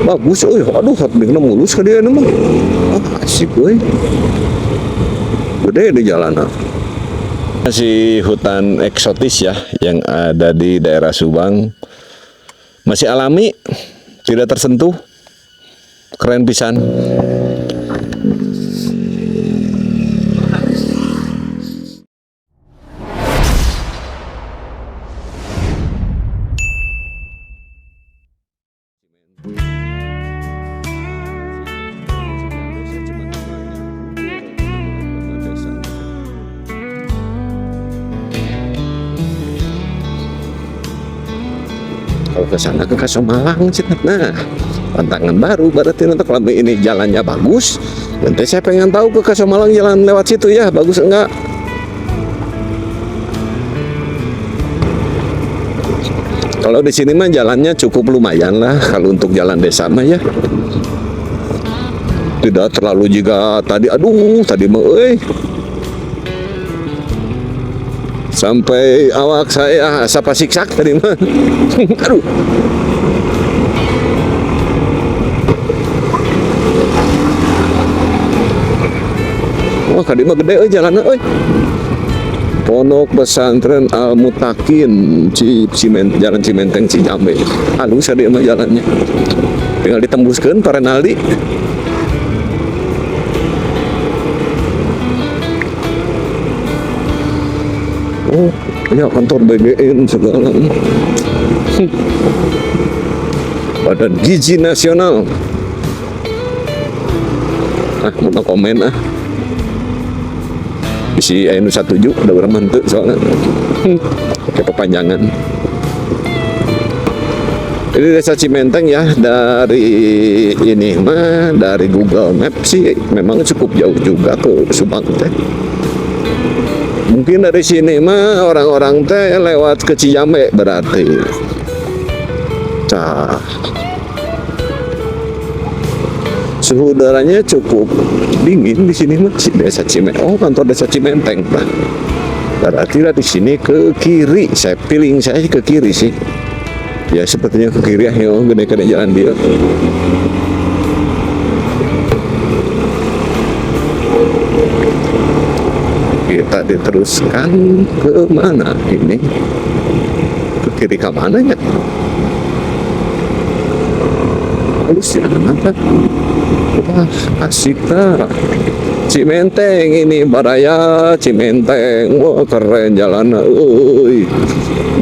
bagus. Aduh hotbingnya mulus ke dia mah. Asik gue. Gede di jalanan. Masih hutan eksotis ya yang ada di daerah Subang. Masih alami, tidak tersentuh. Keren pisan. Kalau ke sana ke Kasomalang sih, nah tantangan baru berarti untuk kalau ini jalannya bagus. Nanti saya pengen tahu ke Kasomalang jalan lewat situ ya, bagus enggak? Kalau di sini mah jalannya cukup lumayan lah kalau untuk jalan desa mah ya. Tidak terlalu juga tadi, tadi mah sampai awak saya sapa siksak tadi mah. Aduh. Wah, kadi mah gede jalanna Pondok Pesantren Al Mutakin Jalan Cimenteng Cijambe. Halus tadi mah jalannya. Tinggal ditembuskeun Pak Renaldi. Oh, ya kantor BGN segala. Badan Gizi Nasional. Mau komen Isi Ainu 17 udah bermantu soalnya. Kayak perpanjangan. Ini desa Cimenteng ya, dari ini mah dari Google Maps sih memang cukup jauh juga ke Subang teh. Mungkin dari sini mah orang-orang teh lewat ke Cijambe berarti. Suhu udaranya cukup dingin di sini mah si desa Cimenteng. Oh, kantor desa Cimenteng lah. Berarti lah di sini ke kiri. Feeling saya ke kiri sih. Ya sepertinya ke kiri ya, gede-gede jalan dia. Kita diteruskan ke mana ini? Ke kiri ke mana ya? Halus ya, apa? Wah, asik lah. Cimenteng ini Baraya Cimenteng. Wah, keren jalan.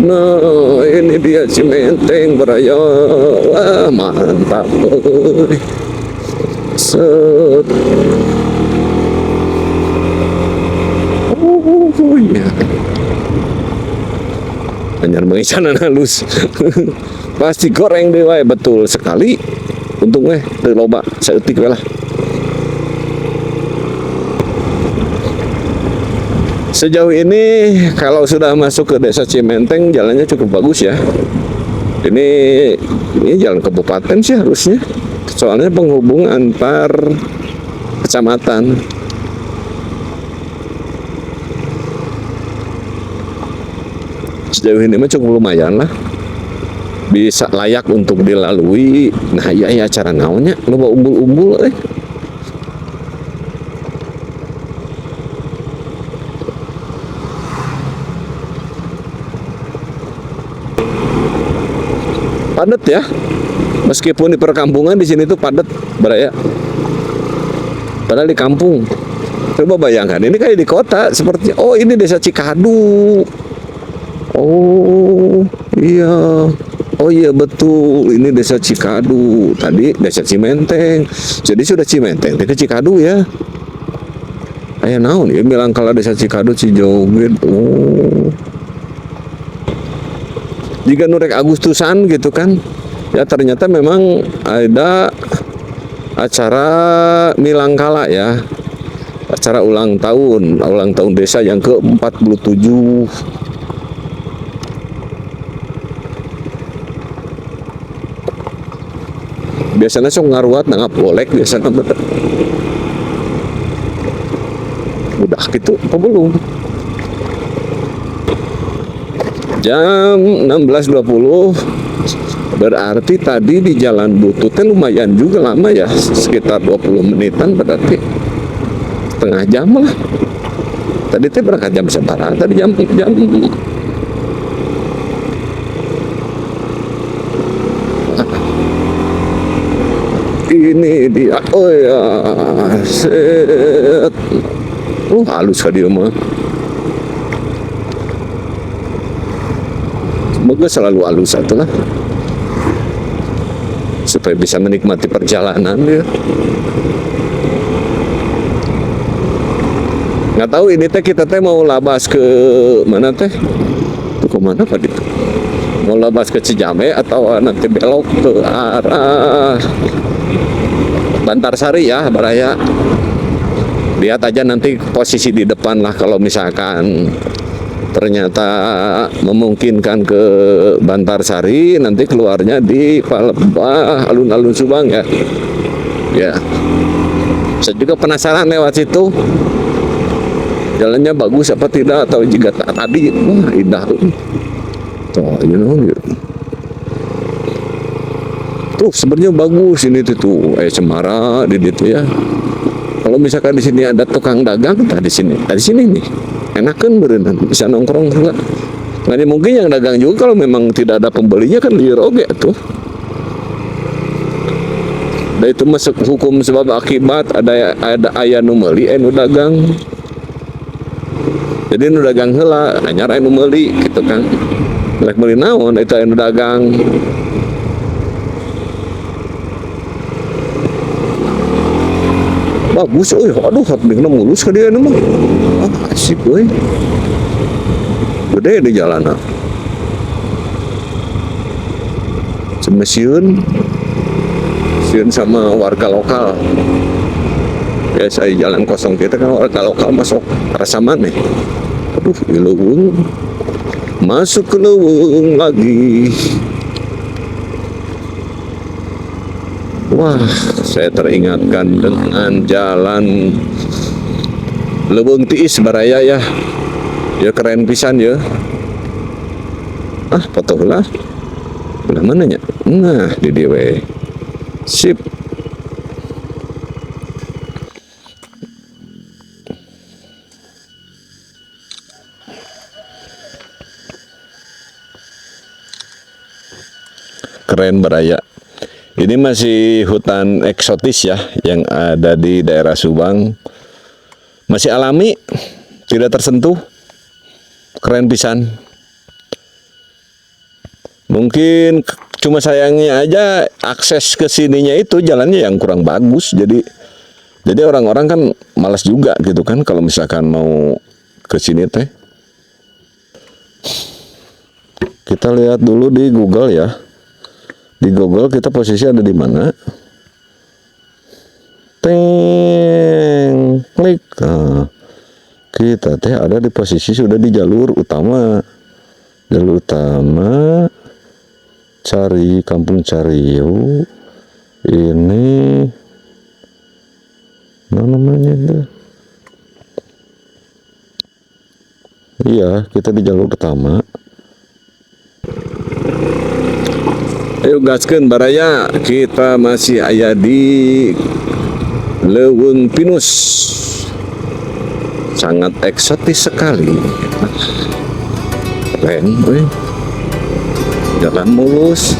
Nah, ini dia Cimenteng Baraya. Wah, mantap. Set. Ya. Anyar mengisanan halus. Pasti goreng deh wae, betul sekali. Untung teu loba saeutik we lah. Sejauh ini kalau sudah masuk ke desa Cimenteng jalannya cukup bagus ya. Ini jalan kabupaten sih harusnya. Soalnya penghubung antar kecamatan. Sejauh ini mah cukup lumayan lah, bisa layak untuk dilalui. Nah ya cara naonnya lo bawa umbul-umbul padat ya, meskipun di perkampungan di sini tuh padat Baraya, padahal di kampung. Coba bayangkan ini kayak di kota seperti ini desa Cikadu. Oh iya betul, ini desa Cikadu, tadi desa Cimenteng. Jadi sudah Cimenteng ke Cikadu ya. Aya naon ya bilang kalau desa Cikadu Cijoget. Jika nurek Agustusan gitu kan. Ya ternyata memang ada acara Milangkala ya. Acara ulang tahun desa yang ke-47. Biasanya sok ngaruat nangap golek biasanya udah gitu apa belum. Jam 16.20 Berarti tadi di jalan bututnya lumayan juga lama ya, sekitar 20 menitan, berarti setengah jam lah. Tadi teh berangkat jam seberapa? Tadi jam ini dia. Oh ya, set. Halus ka dia mah. Semoga selalu halus satu lah, supaya bisa menikmati perjalanan dia. Nggak tahu ini teh kita teh mau labas ke mana teh? Tuh ke mana Pak itu? Mau labas ke Cijame atau nanti belok ke arah Bantarsari ya, Baraya. Lihat aja nanti posisi di depan lah, kalau misalkan ternyata memungkinkan ke Bantarsari, nanti keluarnya di Palembang, alun-alun Subang ya. Ya. Saya juga penasaran lewat situ. Jalannya bagus apa tidak, atau jika tadi wah indah tuh, gitu. Tuh sebenarnya bagus ini tuh Cemara di situ ya. Kalau misalkan di sini ada tukang dagang, di sini nih enakan berenang, bisa nongkrong juga. Nggak mungkin yang dagang juga kalau memang tidak ada pembelinya kan liar oge tuh. Dan itu masuk hukum sebab akibat, ada aya nu meuli nu dagang. Jadi nu dagang heula anyar anu meuli gitu kan. Lek meuli naon itu anu dagang. Bagus aduh hapnikna mulus ka dieu mah. Asik euy. Gede di jalanan. Semesiun sama warga lokal. Biasa jalan kosong kita kan warga lokal masuk rasa mana? Aduh, di leuweung. Masuk ke leuweung lagi. Wah, saya teringatkan dengan jalan Leuweung Tiis Baraya ya. Ya keren pisan ya. Foto lah. Udah mana nya? Nah, di dieu we. Sip. Keren Baraya. Ini masih hutan eksotis ya, yang ada di daerah Subang. Masih alami, tidak tersentuh. Keren pisan. Mungkin cuma sayangnya aja akses ke sininya itu jalannya yang kurang bagus. Jadi orang-orang kan malas juga gitu kan kalau misalkan mau ke sini teh. Kita lihat dulu di Google ya. Di Google kita posisi ada di mana? Klik. Nah, kita teh ada di posisi sudah di jalur utama. Jalur utama. Cari Kampung Cariu. Ini namanya itu. Iya, kita di jalur utama. Ayo gaskeun Baraya, kita masih aya di Leuweung Pinus. Sangat eksotis sekali. Keren, weh. Jalan mulus.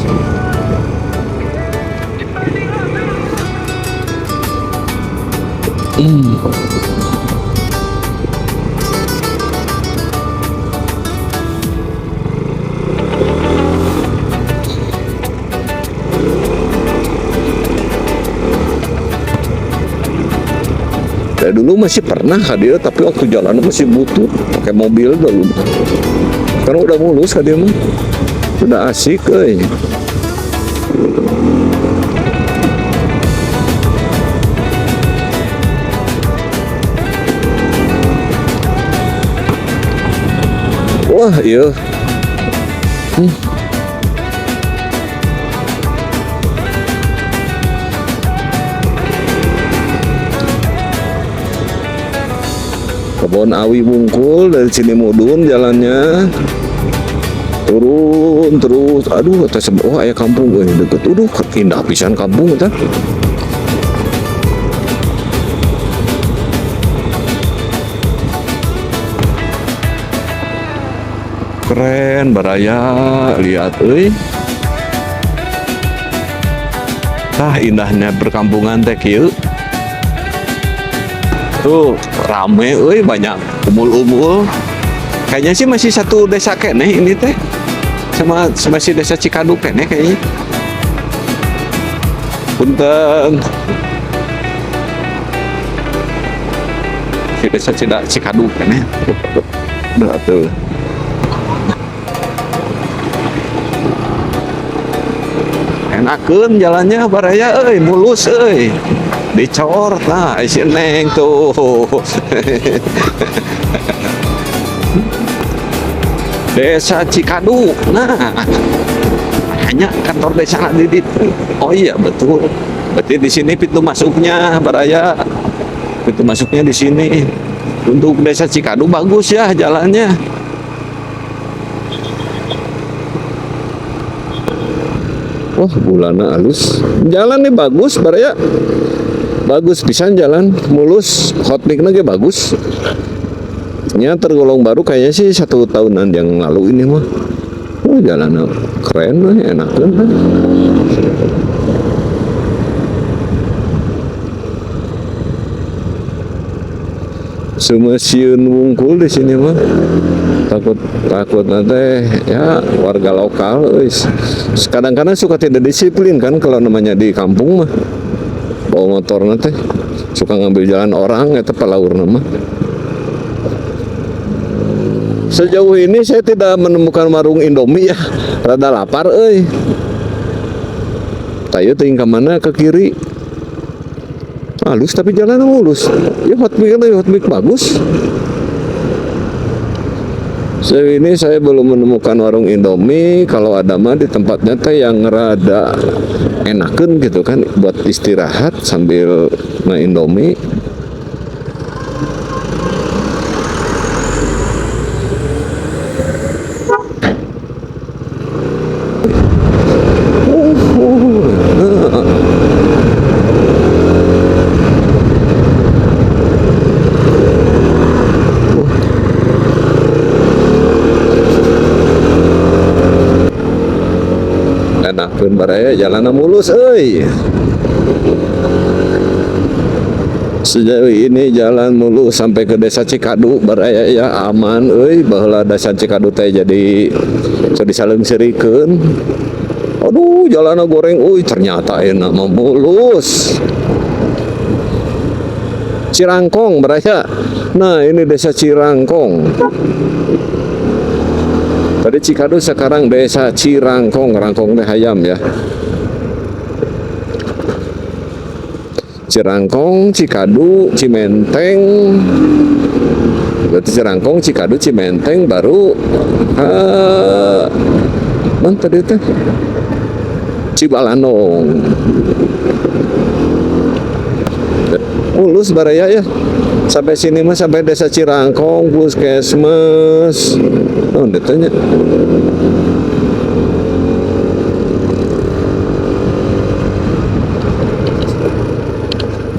Saya dulu masih pernah hadir, tapi waktu jalan masih butut, pakai mobil dulu. Karena udah mulus hadir mah, udah asik kayaknya. Wah iya. Kebon Awi Bungkul, dari sini mudun jalannya. turun terus, aduh atas oh aya kampung deket, aduh indah pisan kampung eta. Keren baraya, lihat euy. Tah indahnya perkampungan teh kieu. Tuh rame euy, banyak umul-umul. Kayaknya sih masih satu desa keneh ini teh. Sama masih desa Cikaduk keneh kayaknya. Punten. Si desa Cikaduk keneh. Udah tuh. Enakeun jalannya baraya euy, mulus euy. Dicor nah si Neng tuh. Desa Cikaduk. Nah, hanya kantor desa di oh iya betul. Berarti di sini pintu masuknya baraya. Pintu masuknya di sini. Untuk desa Cikaduk bagus ya jalannya. Wah, bulana halus. Jalan nih bagus, baraya. Bagus pisan jalan, mulus, hot mic-na ge bagus. Nya tergolong baru kayaknya sih 1 tahunan yang lalu ini mah. Oh, jalan keren lah, enak kan. Sumeuseun wungkul di sini mah. Takut nanti ya warga lokal kadang-kadang suka tidak disiplin kan kalau namanya di kampung mah bawa motor nanti suka ngambil jalan orang itu palaur nama. Sejauh ini saya tidak menemukan warung Indomie ya, rada lapar tayo ting ke mana ke kiri halus tapi jalan mulus ya, hot mic bagus. Sejauh ini saya belum menemukan warung Indomie. Kalau ada mah di tempatnya teh yang rada enakeun gitu kan buat istirahat sambil main Indomie. Enakeun baraya jalanna mulus Sejauh ini jalan mulus sampai ke desa Cikaduk baraya ya aman baheula desa Cikaduk teh jadi disaleungsirikeun. Aduh jalanna goreng ternyata enak mah mulus. Cirangkong baraya. Nah, ini desa Cirangkong. Tadi Cikaduk sekarang desa Cirangkong, Rangkong teh hayam ya. Cirangkong, Cikaduk, Cimenteng. Berarti Cirangkong, Cikaduk, Cimenteng baru mana tadi teh? Cibalanong. Mulus baraya ya. Sampai sini mah sampai desa Cirangkong, puskesmas. Oh, ditanya.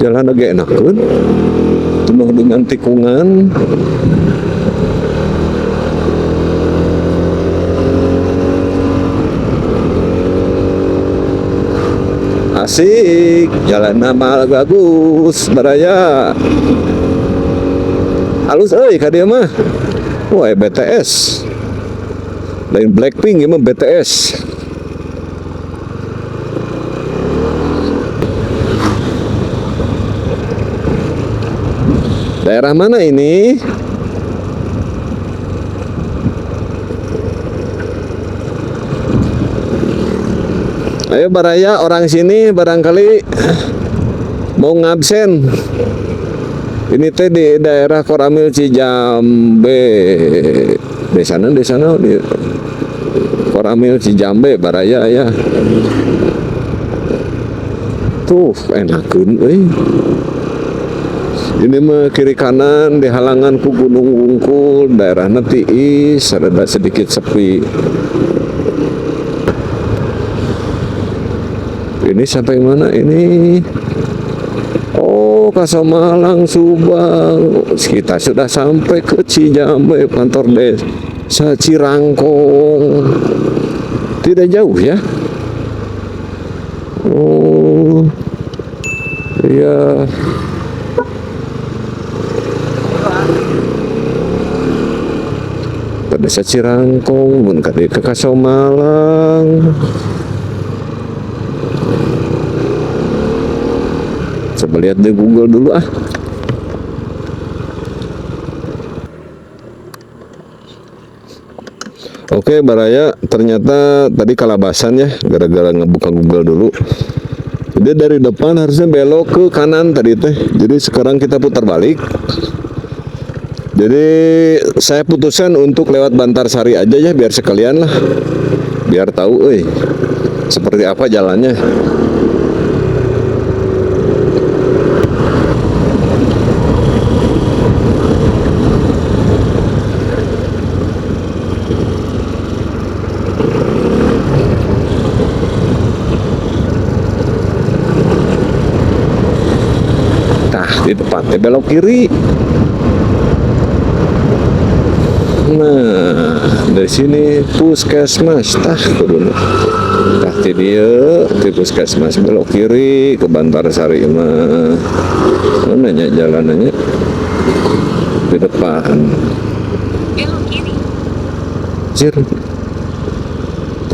Jalan agak enak kan? Penuh dengan tikungan. Asik, jalan nama bagus, baraya. Halus ka dia mah. Wah, BTS. Lain Blackpink, ini mah BTS. Daerah mana ini? Ayo baraya orang sini barangkali mau ngabsen. Ini teh di daerah Koramil Cijambe. Di sana di Koramil Cijambe baraya ya. Tuh enakeun Ini mah kiri kanan dihalangan ku gunung wungkul, daerahna tiis, rada sedikit sepi. Ini sampai mana ini? Oh, Kasamalang, Subang. Kita sudah sampai ke Cijambe, kantor desa Cirangkong. Tidak jauh ya? Oh, iya. Ke desa Cirangkong, mun ke Kasamalang. Coba lihat di Google dulu ah. Oke, Baraya, ternyata tadi kalabasan ya, gara-gara ngebuka Google dulu. Jadi dari depan harusnya belok ke kanan tadi teh. Jadi sekarang kita putar balik. Jadi saya putuskan untuk lewat Bantarsari aja ya, biar sekalian lah. Biar tahu seperti apa jalannya. Di depannya belok kiri. Nah, dari sini puskesmas kudu. Dia di puskesmas belok kiri ke Bantarsari mah. Mananya jalanannya? Di depan. Belok kiri. Jir.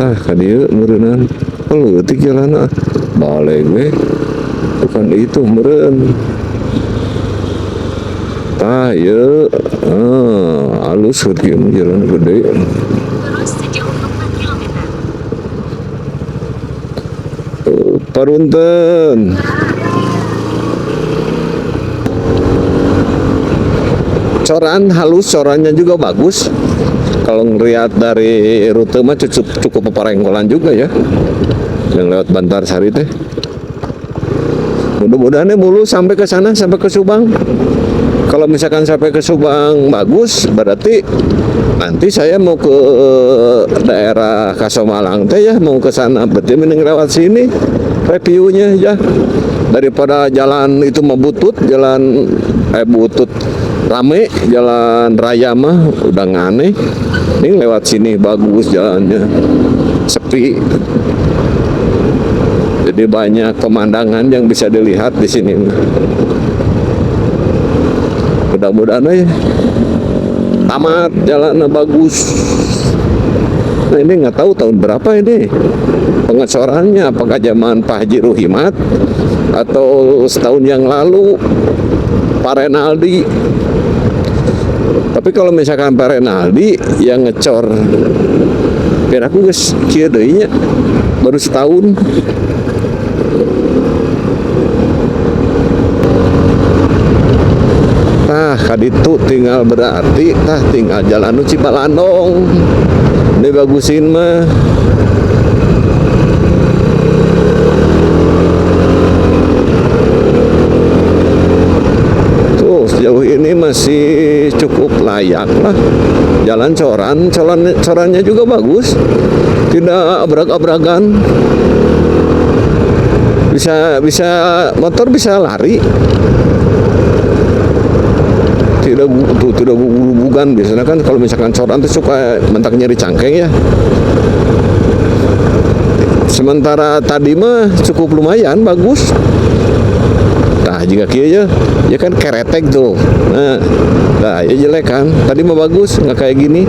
Ka dieu meureunana. Leutik jalanna. Balik we. Bukan itu meureun. Ya, halus jalan gede. Terus sejauh 4 km. Parunten. Coran halus, corannya juga bagus. Kalau ngelihat dari rute mah cukup peparengkolan juga ya. Yang lewat Bantarsari teh. Mudah-mudahan mulus sampai ke sana, sampai ke Subang. Kalau misalkan sampai ke Subang bagus, berarti nanti saya mau ke daerah Kasamalang teh ya, mau ke sana. Berarti mending lewat sini reviewnya ya, daripada jalan itu mah butut, jalan butut rame, jalan raya mah udah aneh. Ini lewat sini bagus jalannya, sepi. Jadi banyak pemandangan yang bisa dilihat di sini. Mudah-mudahan aja tamat jalannya bagus. Nah ini nggak tahu tahun berapa ini pengecorannya, apakah zaman Pak Haji Ruhimat atau setahun yang lalu Pak Renaldi. Tapi kalau misalkan Pak Renaldi yang ngecor, biar aku guys kia deunya baru setahun. Kaditu tinggal berarti tinggal jalan Cipalandong. Ini bagusin mah. Tuh sejauh ini masih cukup layak lah. Jalan corannya juga bagus. Tidak abrak-abrakan. Bisa motor bisa lari. Tidak bukan biasanya kan kalau misalkan coran itu suka mentak nyeri cangkeng ya. Sementara tadi mah cukup lumayan bagus. Nah jika kia ya kan keretek tuh. Nah ya jelek kan. Tadi mah bagus nggak kayak gini.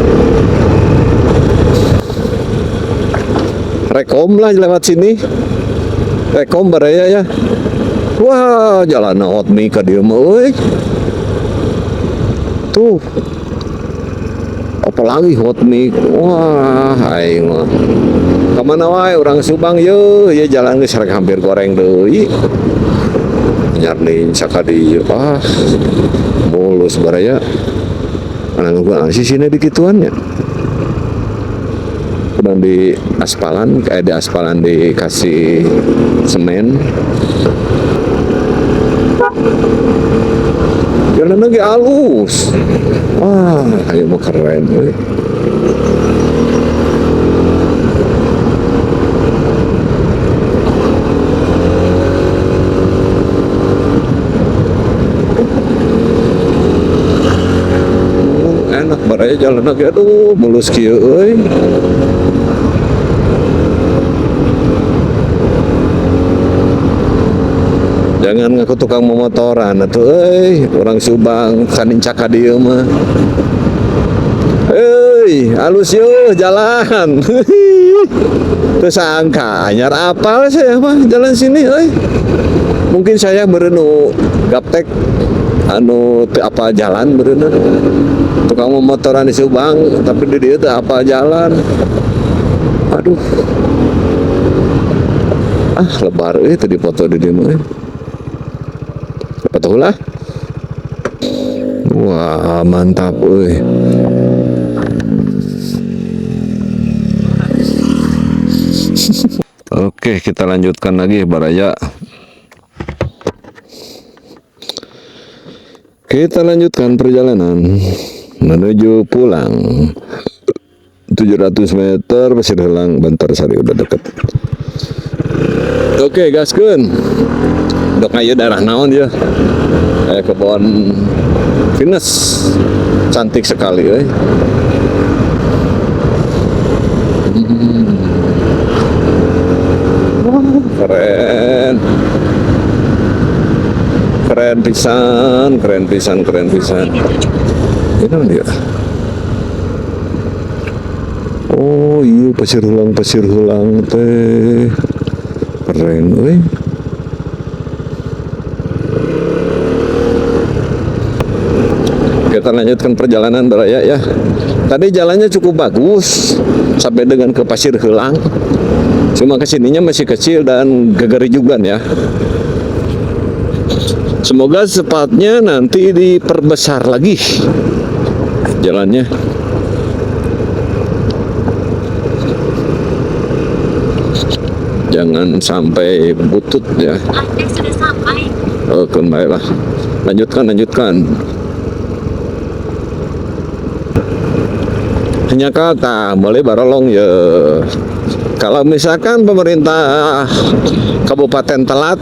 Rekom lah lewat sini. Rekom Baraya ya. Wah jalan outmi ke dia mah. Tuh apalagi hot mic. Wah aing mah kemana wae orang Subang ye ya jalan geus rek hampir goreng deui nyarnin sakadi mulus Baraya ana ngeunaheun sih sini di kituannya udah di aspalan kayak di aspalan dikasih semen. ge alus. Wah, ayo mah keren euy. Enak baraya jalan lagi, aduh mulus kieu euy. Jangan ngaku tukang memotoran atuh euy, orang Subang kaninca ka dieu mah. Heuy, halus yeuh jalan. Teu sangka anyar apal saya mah jalan sini euy. Mungkin saya bereunu gaptek anu teu apal jalan bereuna. Tukang memotoran di Subang tapi di dieu teu apal jalan. Aduh. Ah, lebar euy teu dipoto di dieu mah. Betul lah. Wah, mantap euy. Oke, kita lanjutkan lagi baraya. Kita lanjutkan perjalanan menuju pulang. 700 meter Pasir Helang, Bantarsari udah deket. Oke, gaskeun. Dok aya darah naon ya? Kayak kebon Venus. Cantik sekali euy. Keren. Keren pisan, keren pisan, keren pisan. Ini dia. Oh iya, Pasir Helang teh. Keren euy. Kita lanjutkan perjalanan baraya ya. Tadi jalannya cukup bagus sampai dengan ke Pasir Helang. Cuma kesininya masih kecil dan gegeri juga ya. Semoga sepatnya nanti diperbesar lagi jalannya. Jangan sampai butut ya. Anda sudah sampai. Oke, baiklah. Lanjutkan. Hanya kata boleh barolong ya. Kalau misalkan pemerintah Kabupaten telat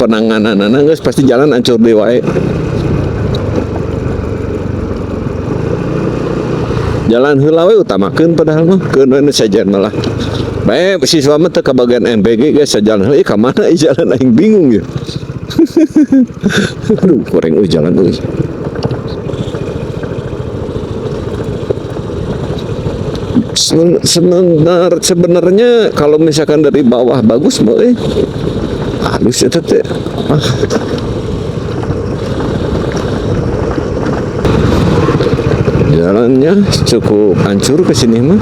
penanganan geus pasti jalan hancur deui wae. Jalan heula we utamakeun padahal mah keun we sajen malah. Bae siswa mah teu kabagian MBG geus sajalan heula ka mana jalan aing bingung ya. Aduh, goreng euy jalan euy. Sebenarnya kalau misalkan dari bawah bagus mah halus ya teh. Jalannya cukup hancur ke sini mah.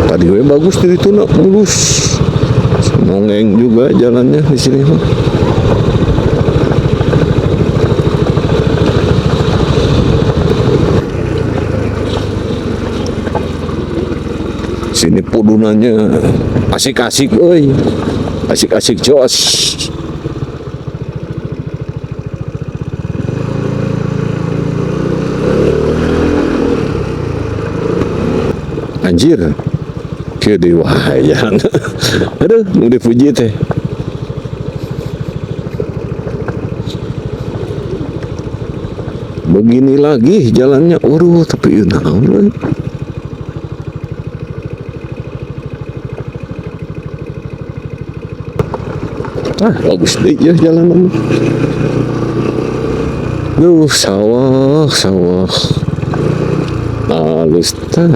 Tadi gue bagus dari tuna mulus. Nongeng juga jalannya di sini mah. Sini pudunannya asik-asik euy. Asik-asik jos. Anjir. Kieu deui wahayan. Aduh, nu dipuji teh. Begini lagi jalannya. Waduh, tapi naon euy. Bagus deh ya jalanan. Sawah halus tah.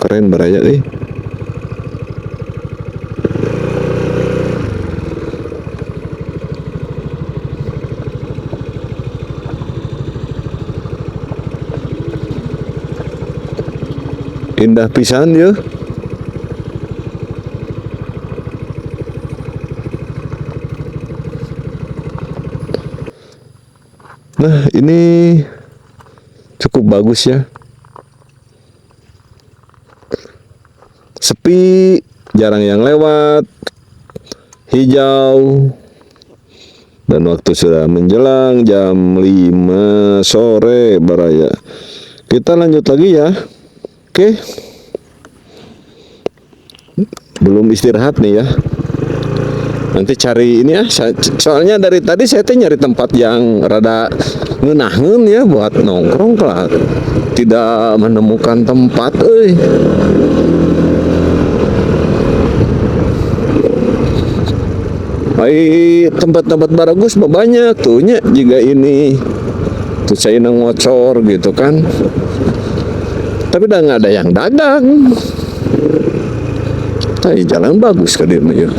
Keren baraya deh. Indah pisan ya. Nah, ini cukup bagus ya. sepi, jarang yang lewat, hijau. Dan waktu sudah menjelang jam 5 sore baraya. Kita lanjut lagi ya. Oke. Belum istirahat nih ya. Nanti cari ini ya. Soalnya dari tadi saya nyari tempat yang rada ngeunahkeun ya buat nongkrong lah. Tidak menemukan tempat euy. Tempat-tempat bagus banyak tuh nya juga ini tuh saya ngocor gitu kan, tapi udah nggak ada yang dagang. Tapi jalan bagus ke dia ya.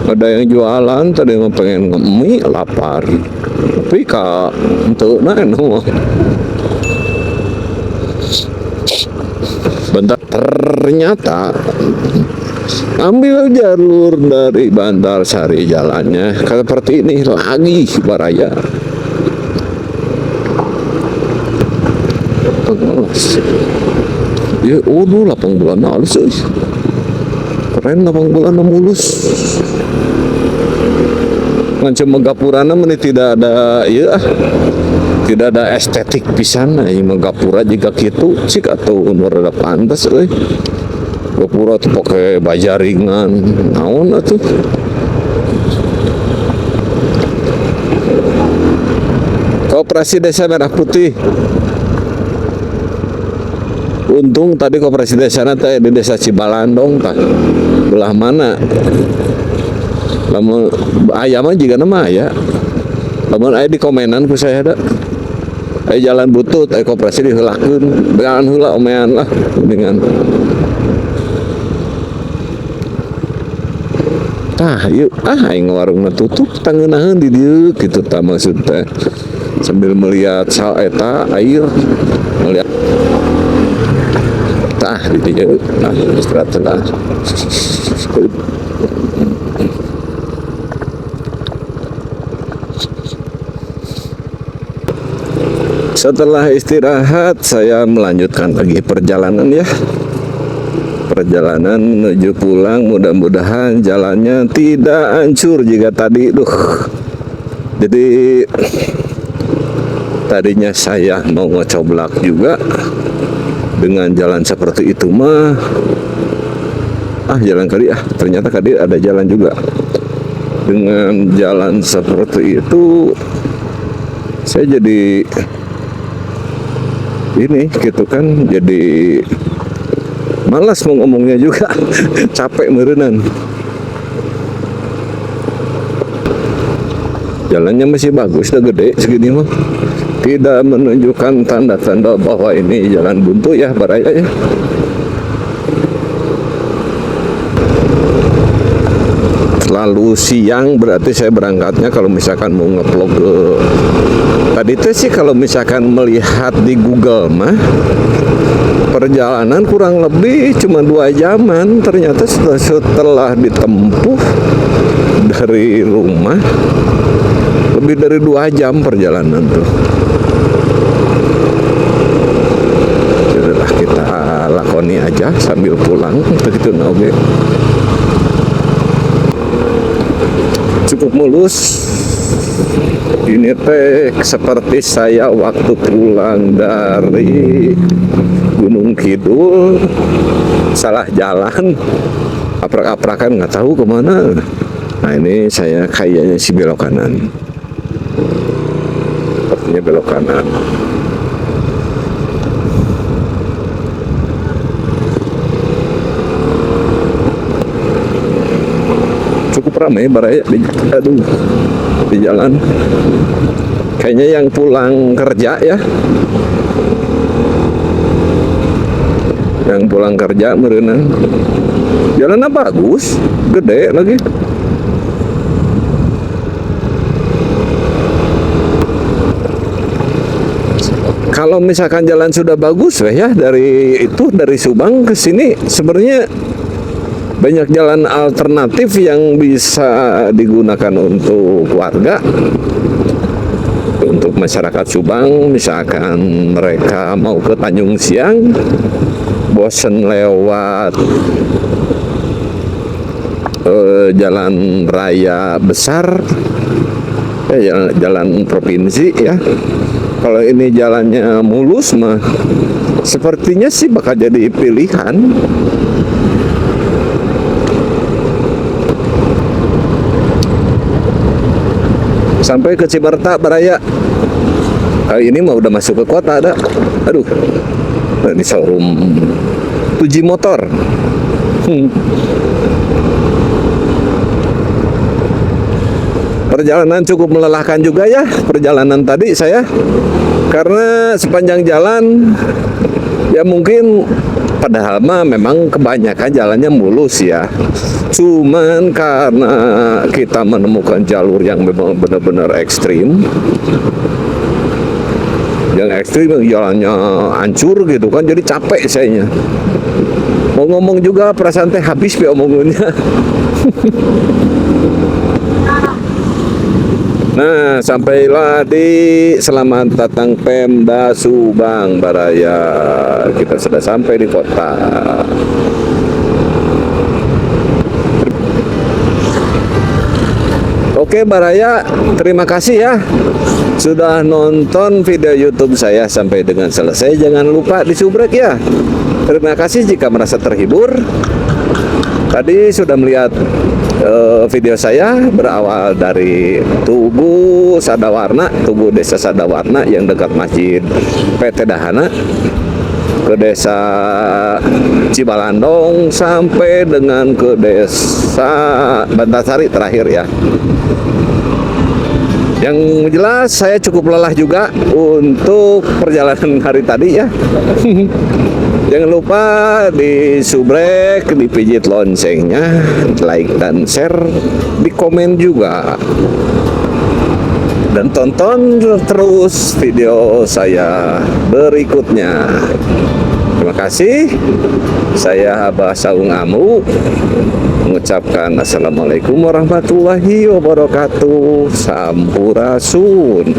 Ada yang jualan tadi yang pengen mie lapar, tapi kak untuk no. Bentar, ternyata ambil jalur dari Bantar Sari jalannya seperti ini lagi baraya. Ya udah 8 bulan halus keren 8 bulan mulus. Ngancam megapurana menit tidak ada ya, tidak ada estetik pisan aya megapura jika kitu cik atau umur ada pantas euy. Gapura tuh pakai bajaringan naon atuh. Koperasi Desa Merah Putih. Untung tadi koperasi desa teh di Desa Cibalandong tah. Belah mana? Lamun aya mah jiga nama aya. Lamun aya di komenan ku saya ada. Aya jalan butut, aya koperasi diheulakeun. Begaan heula omean lah dengan. Yuk aing warungna tutup taneunaheun di dieu kitu tah maksud teh. Sambil melihat sal eta air melihat di dieu istirahat lah. Setelah istirahat, saya melanjutkan lagi perjalanan ya. Perjalanan menuju pulang, mudah-mudahan jalannya tidak hancur jika tadi. Jadi tadinya saya mau ngecoblak juga dengan jalan seperti itu mah. Jalan kali ternyata kali ada jalan juga. Dengan jalan seperti itu, saya jadi ini gitu kan, jadi malas mau ngomongnya juga. Capek merenan. Jalannya masih bagus, udah gede segini mah. Tidak menunjukkan tanda-tanda bahwa ini jalan buntu ya baraya ya. Lalu siang berarti saya berangkatnya kalau misalkan mau ngeplog ke tadi tuh sih, kalau misalkan melihat di Google mah perjalanan kurang lebih cuma 2 jaman. Ternyata setelah ditempuh dari rumah lebih dari 2 jam perjalanan tuh. Jadilah kita lakoni aja sambil pulang begitu naoge. Cukup mulus. Ini teh seperti saya waktu pulang dari Gunung Kidul, salah jalan, aprak-aprakan nggak tahu kemana. Nah ini saya kayaknya si belok kanan, sepertinya belok kanan. Cukup ramai baraya di jalan. Kayaknya yang pulang kerja ya, yang pulang kerja merenang. Jalannya bagus, gede lagi. Kalau misalkan jalan sudah bagus ya, dari Subang ke sini sebenarnya banyak jalan alternatif yang bisa digunakan untuk warga. Untuk masyarakat Subang, misalkan mereka mau ke Tanjung Siang, bosen lewat jalan raya besar, jalan provinsi ya. Kalau ini jalannya mulus mah, sepertinya sih bakal jadi pilihan. Sampai ke Ciberta Baraya. Ini mah udah masuk ke kota ada. Aduh, ini showroom Fuji motor. Perjalanan cukup melelahkan juga ya perjalanan tadi saya, karena sepanjang jalan ya mungkin padahal mah memang kebanyakan jalannya mulus ya, cuman karena kita menemukan jalur yang memang benar-benar ekstrim, yang jalannya hancur gitu kan, jadi capek sayanya. Mau ngomong juga perasaan teh habis ya omongannya. Nah, sampailah di Selamat Datang Pemda Subang Baraya. Kita sudah sampai di kota. Oke Baraya, terima kasih ya sudah nonton video YouTube saya sampai dengan selesai. Jangan lupa disubrek ya. Terima kasih jika merasa terhibur. Tadi sudah melihat video saya berawal dari Tugu Sadawarna, Tugu Desa Sadawarna yang dekat Masjid PT Dahana, ke Desa Cibalandong sampai dengan ke Desa Bantarsari terakhir ya. Yang jelas saya cukup lelah juga untuk perjalanan hari tadi ya. Jangan lupa di subrek, dipijit loncengnya, like dan share, di komen juga. Dan tonton terus video saya berikutnya. Terima kasih. Saya Abah Saung Amu mengucapkan Assalamualaikum warahmatullahi wabarakatuh. Sampurasun.